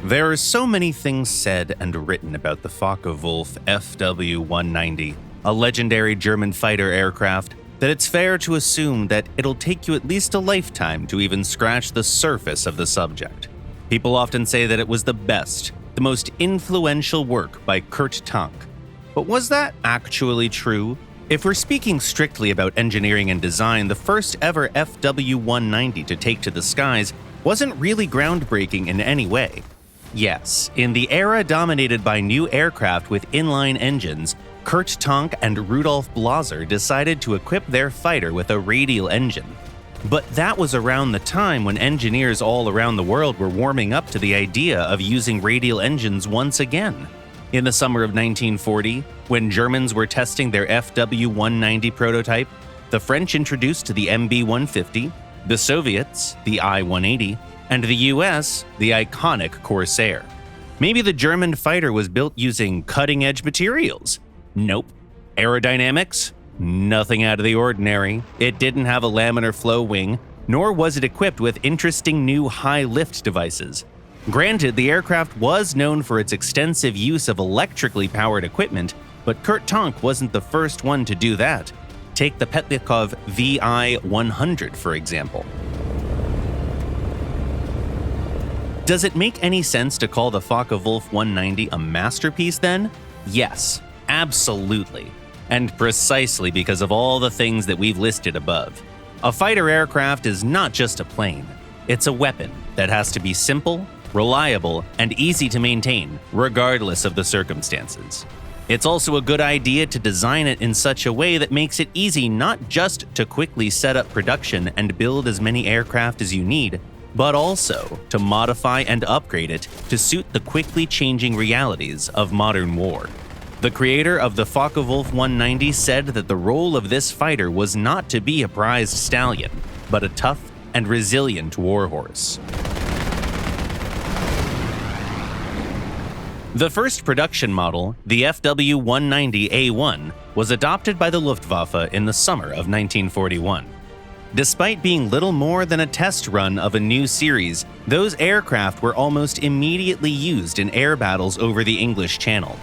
There are so many things said and written about the Focke-Wulf FW-190, a legendary German fighter aircraft, that it's fair to assume that it'll take you at least a lifetime to even scratch the surface of the subject. People often say that it was the best, the most influential work by Kurt Tank. But was that actually true? If we're speaking strictly about engineering and design, the first ever FW-190 to take to the skies wasn't really groundbreaking in any way. Yes, in the era dominated by new aircraft with inline engines, Kurt Tank and Rudolf Blaser decided to equip their fighter with a radial engine. But that was around the time when engineers all around the world were warming up to the idea of using radial engines once again. In the summer of 1940, when Germans were testing their FW-190 prototype, the French introduced the MB-150, the Soviets the I-180, and the US the iconic Corsair. Maybe the German fighter was built using cutting-edge materials. Nope. Aerodynamics? Nothing out of the ordinary. It didn't have a laminar flow wing, nor was it equipped with interesting new high-lift devices. Granted, the aircraft was known for its extensive use of electrically powered equipment, but Kurt Tank wasn't the first one to do that. Take the Petlikov VI-100, for example. Does it make any sense to call the Focke-Wulf 190 a masterpiece then? Yes, absolutely. And precisely because of all the things that we've listed above. A fighter aircraft is not just a plane. It's a weapon that has to be simple, reliable, and easy to maintain, regardless of the circumstances. It's also a good idea to design it in such a way that makes it easy not just to quickly set up production and build as many aircraft as you need, but also to modify and upgrade it to suit the quickly changing realities of modern war. The creator of the Focke-Wulf 190 said that the role of this fighter was not to be a prized stallion, but a tough and resilient warhorse. The first production model, the FW-190A1, was adopted by the Luftwaffe in the summer of 1941. Despite being little more than a test run of a new series, those aircraft were almost immediately used in air battles over the English Channel.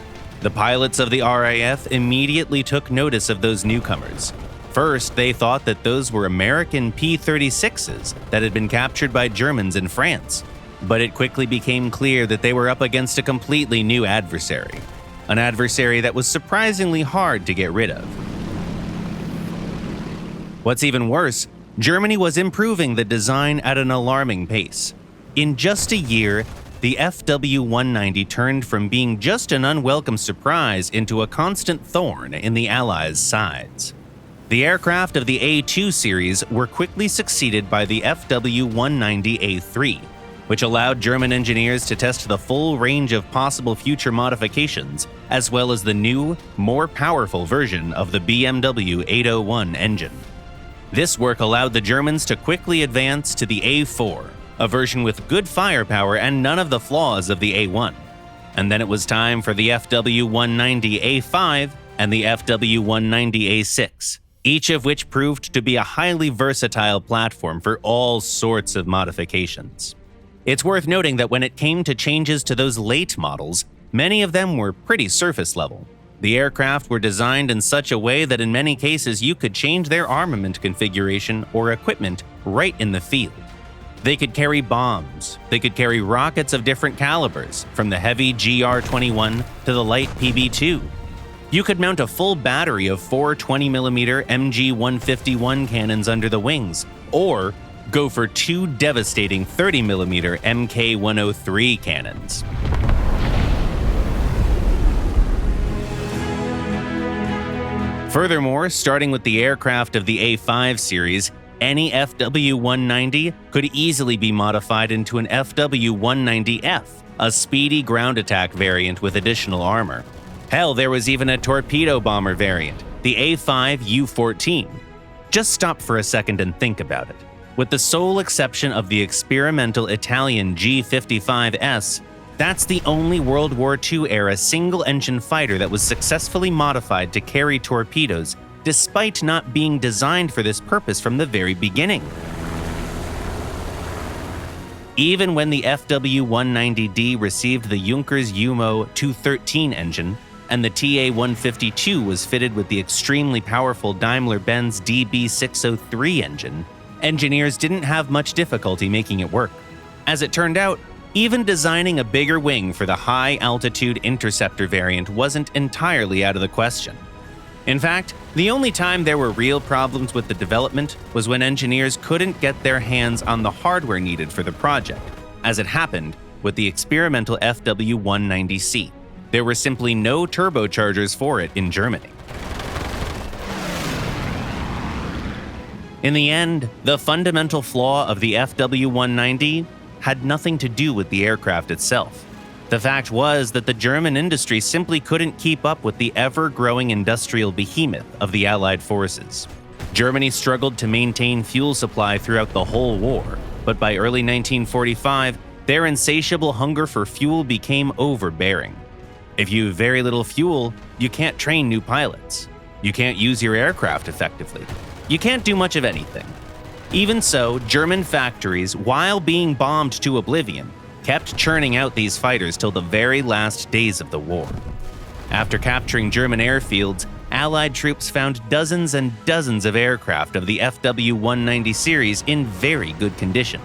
The pilots of the RAF immediately took notice of those newcomers. First, they thought that those were American P-36s that had been captured by Germans in France. But it quickly became clear that they were up against a completely new adversary. An adversary that was surprisingly hard to get rid of. What's even worse, Germany was improving the design at an alarming pace. In just a year, the FW-190 turned from being just an unwelcome surprise into a constant thorn in the Allies' sides. The aircraft of the A2 series were quickly succeeded by the FW-190A3, which allowed German engineers to test the full range of possible future modifications, as well as the new, more powerful version of the BMW 801 engine. This work allowed the Germans to quickly advance to the A4, a version with good firepower and none of the flaws of the A1. And then it was time for the FW-190A5 and the FW-190A6, each of which proved to be a highly versatile platform for all sorts of modifications. It's worth noting that when it came to changes to those late models, many of them were pretty surface level. The aircraft were designed in such a way that in many cases you could change their armament configuration or equipment right in the field. They could carry bombs, they could carry rockets of different calibers, from the heavy GR-21 to the light PB-2. You could mount a full battery of 4 20mm MG-151 cannons under the wings, or go for 2 devastating 30mm Mk-103 cannons. Furthermore, starting with the aircraft of the A5 series, any FW-190 could easily be modified into an FW-190F, a speedy ground attack variant with additional armor. Hell, there was even a torpedo bomber variant, the A5U-14. Just stop for a second and think about it. With the sole exception of the experimental Italian G-55S, that's the only World War II-era single-engine fighter that was successfully modified to carry torpedoes, despite not being designed for this purpose from the very beginning. Even when the FW-190D received the Junkers Jumo 213 engine, and the TA-152 was fitted with the extremely powerful Daimler-Benz DB603 engine, engineers didn't have much difficulty making it work. As it turned out, even designing a bigger wing for the high-altitude interceptor variant wasn't entirely out of the question. In fact, the only time there were real problems with the development was when engineers couldn't get their hands on the hardware needed for the project, as it happened with the experimental FW-190C. There were simply no turbochargers for it in Germany. In the end, the fundamental flaw of the FW-190 had nothing to do with the aircraft itself. The fact was that the German industry simply couldn't keep up with the ever-growing industrial behemoth of the Allied forces. Germany struggled to maintain fuel supply throughout the whole war, but by early 1945, their insatiable hunger for fuel became overbearing. If you have very little fuel, you can't train new pilots. You can't use your aircraft effectively. You can't do much of anything. Even so, German factories, while being bombed to oblivion, kept churning out these fighters till the very last days of the war. After capturing German airfields, Allied troops found dozens and dozens of aircraft of the FW-190 series in very good condition.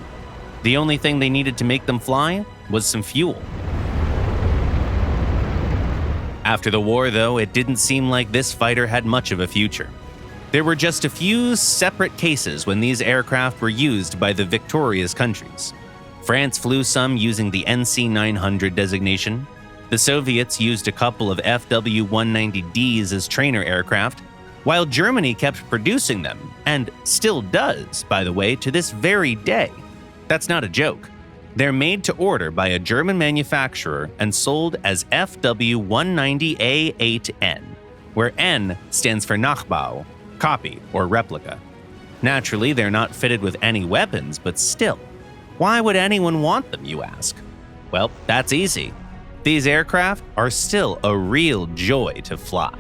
The only thing they needed to make them fly was some fuel. After the war, though, it didn't seem like this fighter had much of a future. There were just a few separate cases when these aircraft were used by the victorious countries. France flew some using the NC-900 designation. The Soviets used a couple of FW-190Ds as trainer aircraft, while Germany kept producing them, and still does, by the way, to this very day. That's not a joke. They're made to order by a German manufacturer and sold as FW-190A8N, where N stands for Nachbau, copy or replica. Naturally, they're not fitted with any weapons, but still. Why would anyone want them, you ask? Well, that's easy. These aircraft are still a real joy to fly.